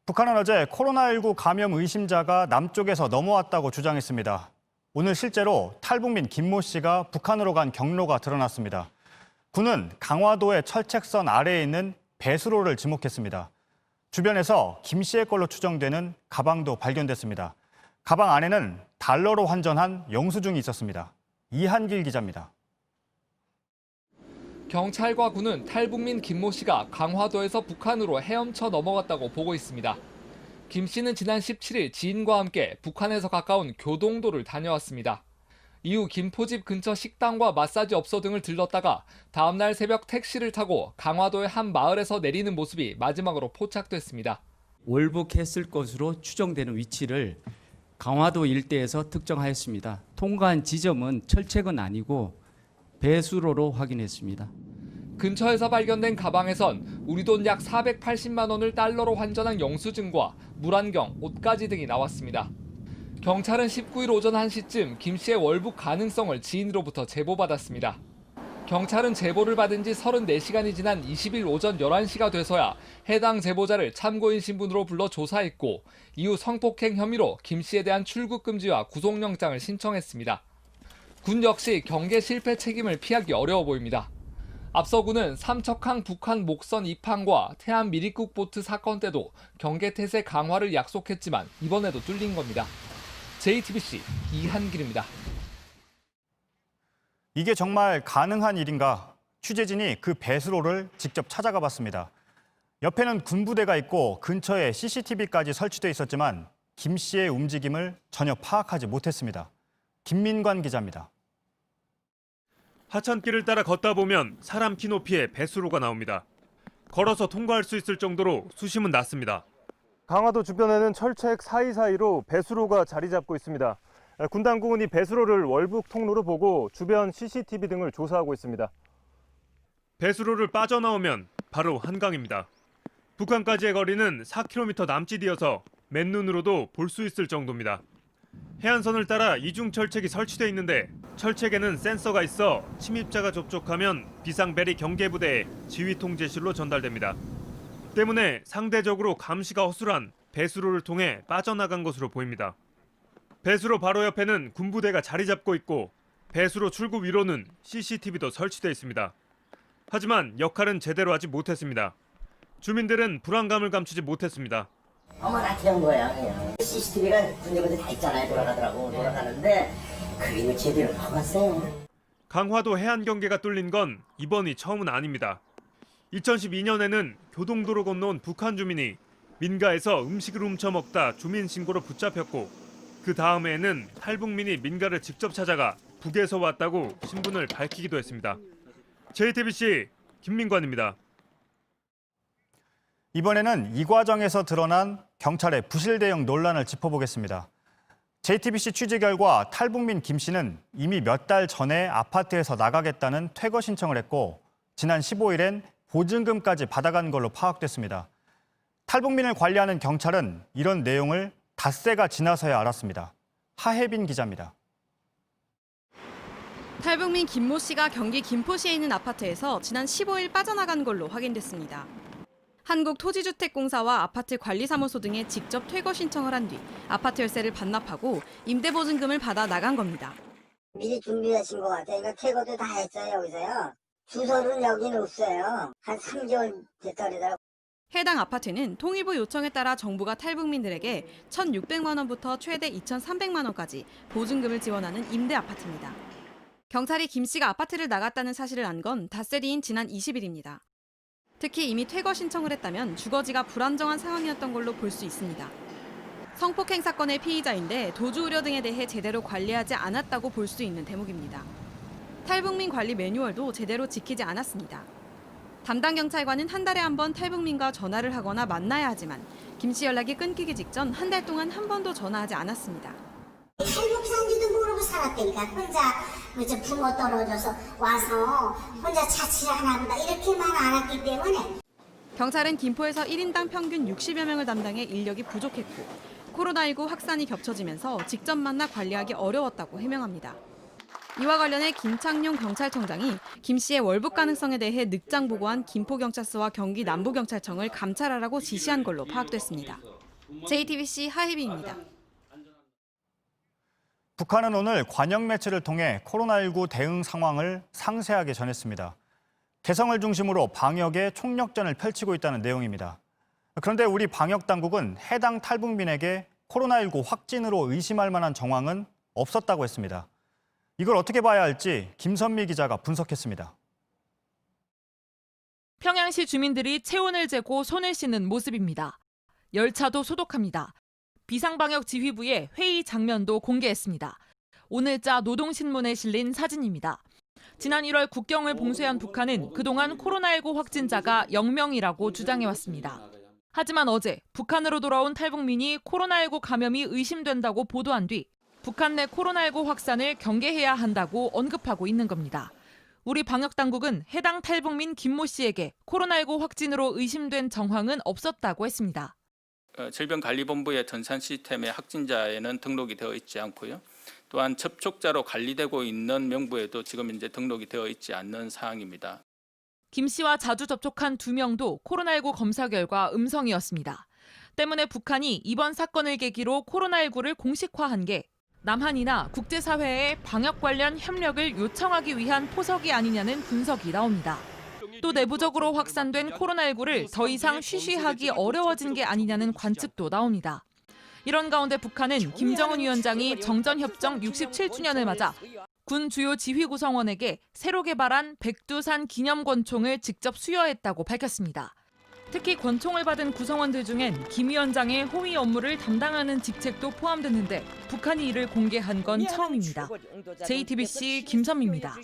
북한은 어제 코로나19 감염 의심자가 남쪽에서 넘어왔다고 주장했습니다. 오늘 실제로 탈북민 김모 씨가 북한으로 간 경로가 드러났습니다. 군은 강화도의 철책선 아래에 있는 배수로를 지목했습니다. 주변에서 김 씨의 걸로 추정되는 가방도 발견됐습니다. 가방 안에는 달러로 환전한 영수증이 있었습니다. 이한길 기자입니다. 경찰과 군은 탈북민 김모 씨가 강화도에서 북한으로 헤엄쳐 넘어갔다고 보고 있습니다. 김 씨는 지난 17일 지인과 함께 북한에서 가까운 교동도를 다녀왔습니다. 이후 김포집 근처 식당과 마사지 업소 등을 들렀다가 다음 날 새벽 택시를 타고 강화도의 한 마을에서 내리는 모습이 마지막으로 포착됐습니다. 월북했을 것으로 추정되는 위치를 강화도 일대에서 특정하였습니다. 통과한 지점은 철책은 아니고 배수로로 확인했습니다. 근처에서 발견된 가방에선 우리 돈 약 480만 원을 달러로 환전한 영수증과 물안경, 옷가지 등이 나왔습니다. 경찰은 19일 오전 1시쯤 김 씨의 월북 가능성을 지인으로부터 제보받았습니다. 경찰은 제보를 받은 지 34시간이 지난 20일 오전 11시가 돼서야 해당 제보자를 참고인 신분으로 불러 조사했고 이후 성폭행 혐의로 김 씨에 대한 출국 금지와 구속영장을 신청했습니다. 군 역시 경계 실패 책임을 피하기 어려워 보입니다. 앞서 군은 삼척항 북한 목선 입항과 태안 미리국 보트 사건 때도 경계 태세 강화를 약속했지만 이번에도 뚫린 겁니다. JTBC 이한길입니다. 이게 정말 가능한 일인가? 취재진이 그 배수로를 직접 찾아가 봤습니다. 옆에는 군부대가 있고 근처에 CCTV까지 설치돼 있었지만 김 씨의 움직임을 전혀 파악하지 못했습니다. 김민관 기자입니다. 하천길을 따라 걷다 보면 사람 키 높이의 배수로가 나옵니다. 걸어서 통과할 수 있을 정도로 수심은 낮습니다. 강화도 주변에는 철책 사이사이로 배수로가 자리 잡고 있습니다. 군 당국은 이 배수로를 월북 통로로 보고 주변 CCTV 등을 조사하고 있습니다. 배수로를 빠져나오면 바로 한강입니다. 북한까지의 거리는 4km 남짓이어서 맨눈으로도 볼 수 있을 정도입니다. 해안선을 따라 이중 철책이 설치돼 있는데 철책에는 센서가 있어 침입자가 접촉하면 비상베리 경계부대의 지휘 통제실로 전달됩니다. 때문에 상대적으로 감시가 허술한 배수로를 통해 빠져나간 것으로 보입니다. 배수로 바로 옆에는 군부대가 자리 잡고 있고 배수로 출구 위로는 CCTV도 설치돼 있습니다. 하지만 역할은 제대로 하지 못했습니다. 주민들은 불안감을 감추지 못했습니다. 어머나 그런 거예요. CCTV가 군데군데 다 있잖아요. 돌아가는데 그림을 제대로 봐봤어요. 강화도 해안 경계가 뚫린 건 이번이 처음은 아닙니다. 2012년에는 교동도로 건너온 북한 주민이 민가에서 음식을 훔쳐먹다 주민 신고로 붙잡혔고 그 다음에는 탈북민이 민가를 직접 찾아가 북에서 왔다고 신분을 밝히기도 했습니다. JTBC 김민관입니다. 이번에는 이 과정에서 드러난 경찰의 부실 대응 논란을 짚어보겠습니다. JTBC 취재 결과 탈북민 김 씨는 이미 몇 달 전에 아파트에서 나가겠다는 퇴거 신청을 했고 지난 15일엔 보증금까지 받아간 걸로 파악됐습니다. 탈북민을 관리하는 경찰은 이런 내용을 닷새가 지나서야 알았습니다. 하혜빈 기자입니다. 탈북민 김모 씨가 경기 김포시에 있는 아파트에서 지난 15일 빠져나간 걸로 확인됐습니다. 한국토지주택공사와 아파트 관리사무소 등에 직접 퇴거 신청을 한 뒤 아파트 열쇠를 반납하고 임대보증금을 받아 나간 겁니다. 미리 준비하신 것 같아요. 이거 퇴거도 다 했어요. 여기서요. 주소는 여기는 없어요. 한 3개월 됐더라고요. 해당 아파트는 통일부 요청에 따라 정부가 탈북민들에게 1,600만 원부터 최대 2,300만 원까지 보증금을 지원하는 임대 아파트입니다. 경찰이 김 씨가 아파트를 나갔다는 사실을 안 건 닷새 뒤인 지난 20일입니다. 특히 이미 퇴거 신청을 했다면 주거지가 불안정한 상황이었던 걸로 볼 수 있습니다. 성폭행 사건의 피의자인데 도주 우려 등에 대해 제대로 관리하지 않았다고 볼 수 있는 대목입니다. 탈북민 관리 매뉴얼도 제대로 지키지 않았습니다. 담당 경찰관은 한 달에 한 번 탈북민과 전화를 하거나 만나야 하지만 김 씨 연락이 끊기기 직전 한 달 동안 한 번도 전화하지 않았습니다. 탈북산지도 모르고 살았다니까. 혼자 부모 떨어져서 와서 혼자 자취를 하나 보다 이렇게만 알았기 때문에. 경찰은 김포에서 1인당 평균 60여 명을 담당해 인력이 부족했고 코로나19 확산이 겹쳐지면서 직접 만나 관리하기 어려웠다고 해명합니다. 이와 관련해 김창룡 경찰청장이 김 씨의 월북 가능성에 대해 늑장 보고한 김포경찰서와 경기 남부경찰청을 감찰하라고 지시한 걸로 파악됐습니다. JTBC 하혜빈입니다. 북한은 오늘 관영 매체를 통해 코로나19 대응 상황을 상세하게 전했습니다. 개성을 중심으로 방역에 총력전을 펼치고 있다는 내용입니다. 그런데 우리 방역 당국은 해당 탈북민에게 코로나19 확진으로 의심할 만한 정황은 없었다고 했습니다. 이걸 어떻게 봐야 할지 김선미 기자가 분석했습니다. 평양시 주민들이 체온을 재고 손을 씻는 모습입니다. 열차도 소독합니다. 비상방역지휘부의 회의 장면도 공개했습니다. 오늘자 노동신문에 실린 사진입니다. 지난 1월 국경을 봉쇄한 북한은 그동안 코로나19 확진자가 0명이라고 주장해왔습니다. 하지만 어제 북한으로 돌아온 탈북민이 코로나19 감염이 의심된다고 보도한 뒤 북한 내 코로나19 확산을 경계해야 한다고 언급하고 있는 겁니다. 우리 방역당국은 해당 탈북민 김모 씨에게 코로나19 확진으로 의심된 정황은 없었다고 했습니다. 질병관리본부의 전산 시스템에 확진자에는 등록이 되어 있지 않고요. 또한 접촉자로 관리되고 있는 명부에도 지금 현재 등록이 되어 있지 않는 사항입니다. 김 씨와 자주 접촉한 2명도 코로나19 검사 결과 음성이었습니다. 때문에 북한이 이번 사건을 계기로 코로나19를 공식화한 게 남한이나 국제사회에 방역 관련 협력을 요청하기 위한 포석이 아니냐는 분석이 나옵니다. 또 내부적으로 확산된 코로나19를 더 이상 쉬쉬하기 어려워진 게 아니냐는 관측도 나옵니다. 이런 가운데 북한은 김정은 위원장이 정전협정 67주년을 맞아 군 주요 지휘 구성원에게 새로 개발한 백두산 기념권총을 직접 수여했다고 밝혔습니다. 특히 권총을 받은 구성원들 중엔 김 위원장의 호위 업무를 담당하는 직책도 포함됐는데 북한이 이를 공개한 건 처음입니다. JTBC 김선미입니다.